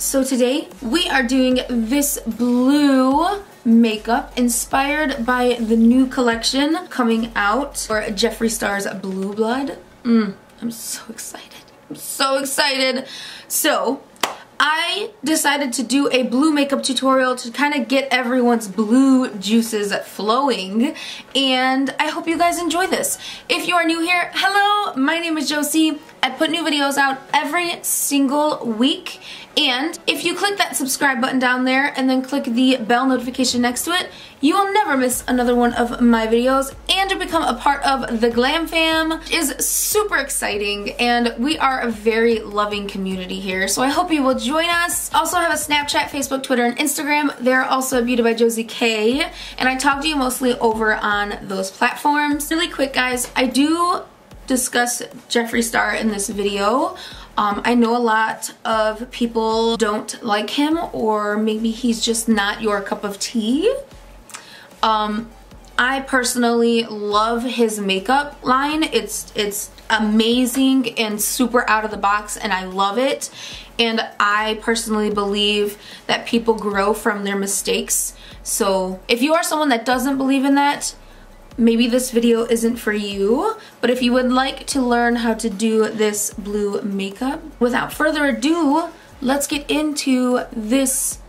So today we are doing this blue makeup inspired by the new collection coming out for Jeffree Star's Blue Blood. I'm so excited. I'm so excited. So I decided to do a blue makeup tutorial to kind of get everyone's blue juices flowing, and I hope you guys enjoy this. If you are new here, hello, my name is Josie. I put new videos out every single week, and if you click that subscribe button down there and then click the bell notification next to it, you will never miss another one of my videos, and to become a part of the Glam Fam is super exciting, and we are a very loving community here, so I hope you will join us. Also have a Snapchat, Facebook, Twitter, and Instagram. They're also Beautybyjosiek, and I talk to you mostly over on those platforms. Really quick guys, I do discuss Jeffree Star in this video. I know a lot of people don't like him, or maybe he's just not your cup of tea. I personally love his makeup line. It's amazing and super out of the box, and I love it. And I personally believe that people grow from their mistakes. So if you are someone that doesn't believe in that, maybe this video isn't for you. But if you would like to learn how to do this blue makeup, without further ado, let's get into this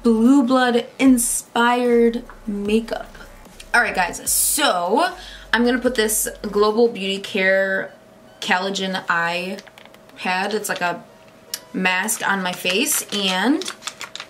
Blue Blood inspired makeup. Alright guys, so I'm gonna put this Global Beauty Care Collagen Eye Pad. It's like a mask on my face, and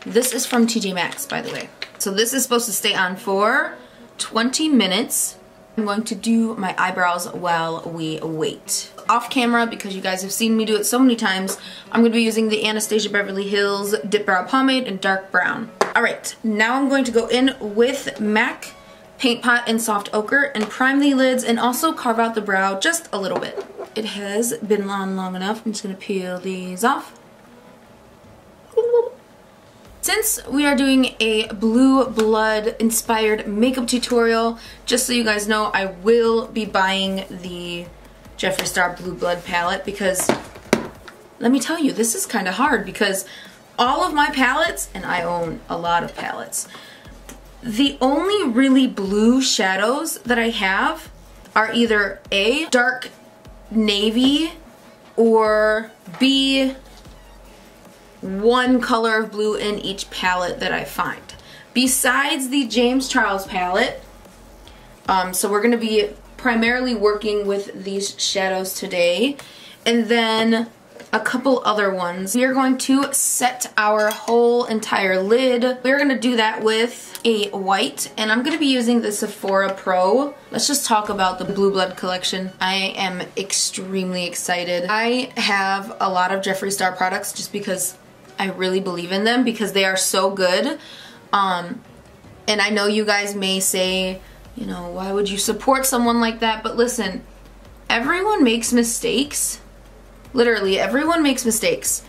this is from TJ Maxx, by the way. So this is supposed to stay on for 20 minutes. I'm going to do my eyebrows while we wait. Off camera, because you guys have seen me do it so many times, I'm going to be using the Anastasia Beverly Hills Dip Brow Pomade in dark brown. Alright, now I'm going to go in with MAC Paint Pot in Soft Ochre and prime the lids and also carve out the brow just a little bit. It has been on long enough. I'm just going to peel these off. Since we are doing a Blue Blood inspired makeup tutorial, just so you guys know, I will be buying the Jeffree Star Blue Blood palette, because let me tell you, this is kind of hard because all of my palettes, and I own a lot of palettes, the only really blue shadows that I have are either A, dark navy, or B, one color of blue in each palette that I find. Besides the James Charles palette, so we're going to be primarily working with these shadows today, and then a couple other ones. We are going to set our whole entire lid. We're going to do that with a white, and I'm going to be using the Sephora Pro. Let's just talk about the Blue Blood collection. I am extremely excited. I have a lot of Jeffree Star products just because I really believe in them, because they are so good. And I know you guys may say, you know, why would you support someone like that? But listen, everyone makes mistakes. Literally, everyone makes mistakes.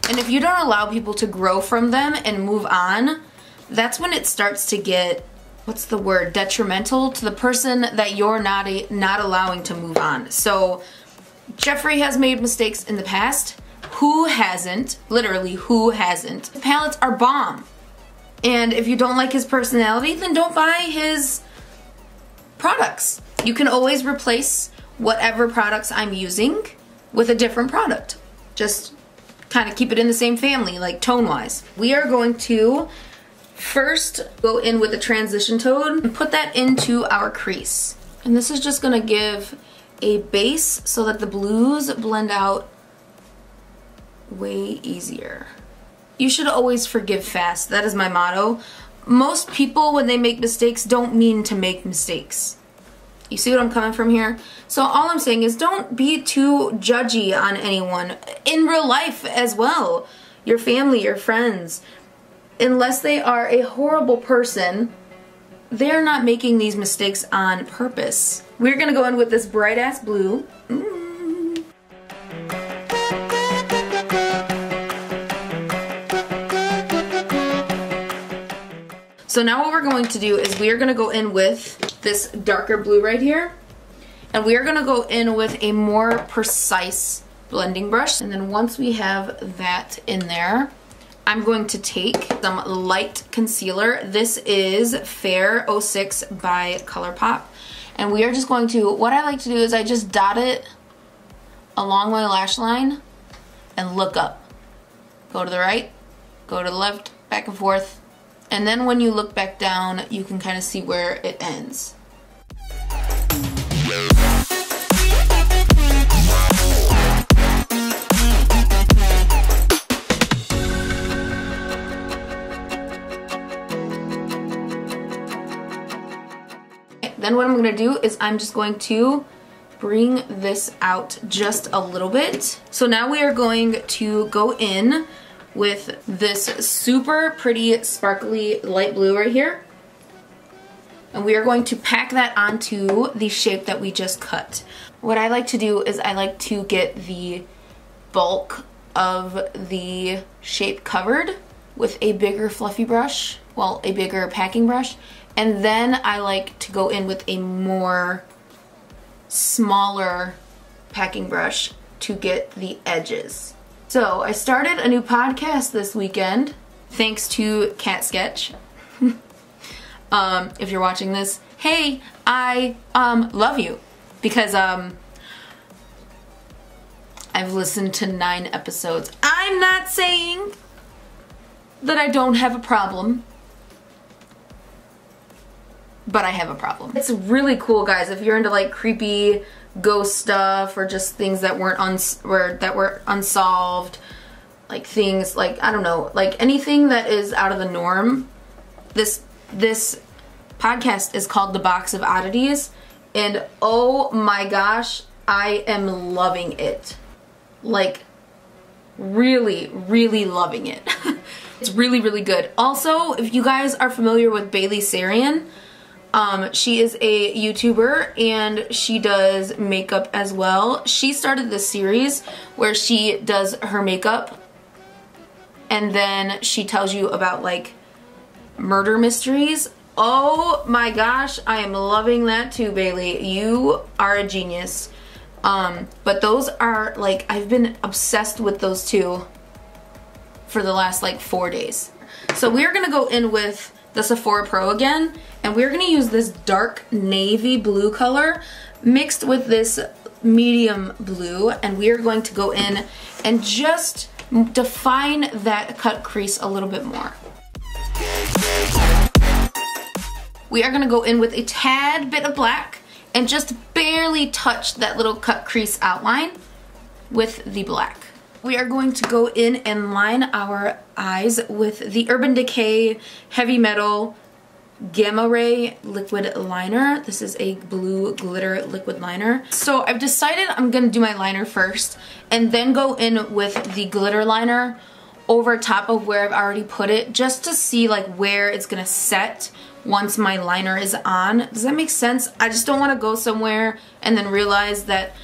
And if you don't allow people to grow from them and move on, that's when it starts to get, what's the word, detrimental to the person that you're not allowing to move on. So Jeffree has made mistakes in the past. Who hasn't? Literally, who hasn't? The palettes are bomb. And if you don't like his personality, then don't buy his products. You can always replace whatever products I'm using with a different product. Just kind of keep it in the same family, like tone-wise. We are going to first go in with a transition tone and put that into our crease. And this is just gonna give a base so that the blues blend out way easier. You should always forgive fast. That is my motto. Most people, when they make mistakes, don't mean to make mistakes. You see what I'm coming from here? So all I'm saying is don't be too judgy on anyone. In real life as well. Your family, your friends. Unless they are a horrible person, they're not making these mistakes on purpose. We're gonna go in with this bright ass blue. So now what we're going to do is we are going to go in with this darker blue right here, and we are going to go in with a more precise blending brush. And then once we have that in there, I'm going to take some light concealer. This is Fair 06 by ColourPop. And we are just going to, what I like to do is I just dot it along my lash line and look up. Go to the right, go to the left, back and forth. And then when you look back down, you can kind of see where it ends. Then what I'm going to do is I'm just going to bring this out just a little bit. So now we are going to go in with this super pretty sparkly light blue right here. And we are going to pack that onto the shape that we just cut. What I like to do is I like to get the bulk of the shape covered with a bigger fluffy brush, well, a bigger packing brush. And then I like to go in with a more smaller packing brush to get the edges. So I started a new podcast this weekend, thanks to Katsketch. If you're watching this, hey, I love you, because I've listened to 9 episodes. I'm not saying that I don't have a problem, but I have a problem. It's really cool, guys, if you're into like creepy ghost stuff or just things that were unsolved, like things like, I don't know, like anything that is out of the norm. This podcast is called The Box of Oddities, and oh my gosh, I am loving it. Like really, really loving it. It's really, really good. Also, if you guys are familiar with Bailey Sarian, she is a YouTuber and she does makeup as well. She started this series where she does her makeup and then she tells you about like murder mysteries. Oh my gosh, I am loving that too, Bailey. You are a genius. But those are like, I've been obsessed with those two for the last like 4 days. So we are gonna go in with the Sephora Pro again, and we're gonna use this dark navy blue color mixed with this medium blue, and we are going to go in and just define that cut crease a little bit more. We are gonna go in with a tad bit of black and just barely touch that little cut crease outline with the black. We are going to go in and line our eyes with the Urban Decay Heavy Metal Gamma Ray liquid liner. This is a blue glitter liquid liner. So I've decided I'm gonna do my liner first and then go in with the glitter liner over top of where I've already put it, just to see like where it's gonna set once my liner is on. Does that make sense? I just don't want to go somewhere and then realize that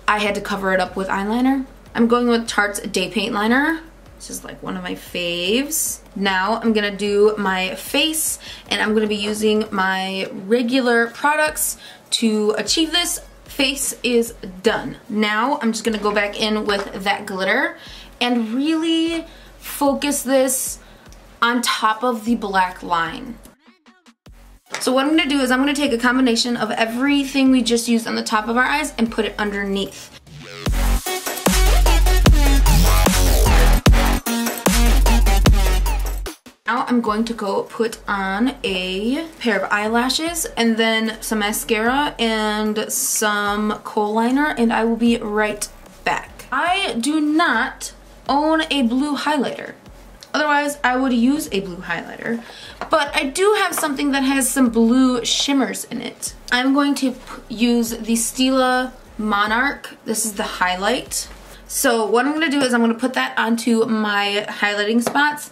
I had to cover it up with eyeliner. I'm going with Tarte's Day Paint Liner. This is like one of my faves. Now I'm gonna do my face, and I'm gonna be using my regular products to achieve this. Face is done. Now I'm just gonna go back in with that glitter and really focus this on top of the black line. So what I'm gonna do is I'm gonna take a combination of everything we just used on the top of our eyes and put it underneath. Now I'm going to go put on a pair of eyelashes and then some mascara and some kohl liner, and I will be right back. I do not own a blue highlighter. Otherwise, I would use a blue highlighter. But I do have something that has some blue shimmers in it. I'm going to use the Stila Monarch. This is the highlight. So what I'm going to do is I'm going to put that onto my highlighting spots.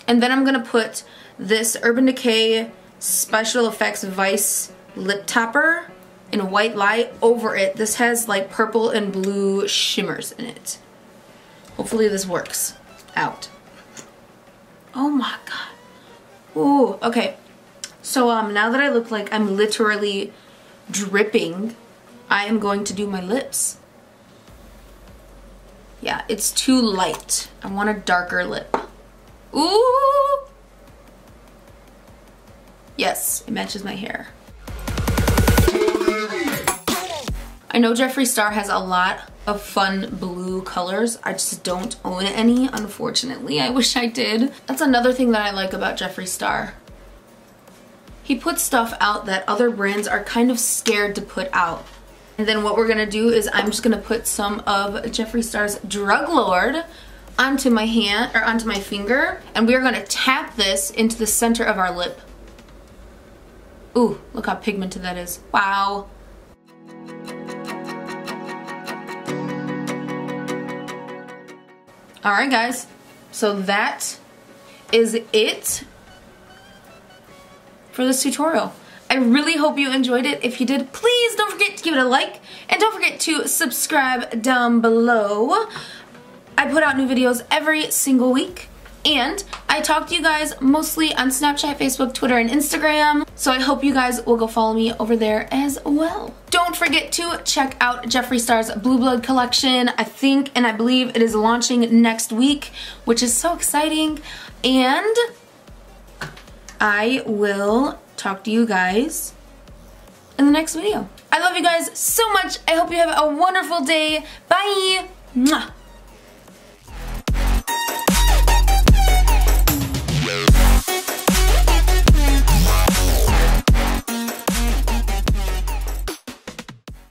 And then I'm going to put this Urban Decay Special Effects Vice Lip Topper in White Light over it. This has like purple and blue shimmers in it. Hopefully this works out. Oh my god. Ooh, okay. So now that I look like I'm literally dripping, I am going to do my lips. Yeah, it's too light. I want a darker lip. Ooh! Yes, it matches my hair. I know Jeffree Star has a lot of fun blue colors. I just don't own any, unfortunately. I wish I did. That's another thing that I like about Jeffree Star. He puts stuff out that other brands are kind of scared to put out. And then what we're gonna do is I'm just gonna put some of Jeffree Star's Drug Lord onto my hand, or onto my finger, and we're gonna tap this into the center of our lip. Ooh, look how pigmented that is. Wow. Alright guys, so that is it for this tutorial. I really hope you enjoyed it. If you did, please don't forget to give it a like, and don't forget to subscribe down below. I put out new videos every single week, and I talk to you guys mostly on Snapchat, Facebook, Twitter, and Instagram, so I hope you guys will go follow me over there as well. Don't forget to check out Jeffree Star's Blue Blood collection. I think and I believe it is launching next week, which is so exciting, and I will talk to you guys in the next video. I love you guys so much. I hope you have a wonderful day. Bye! Mwah.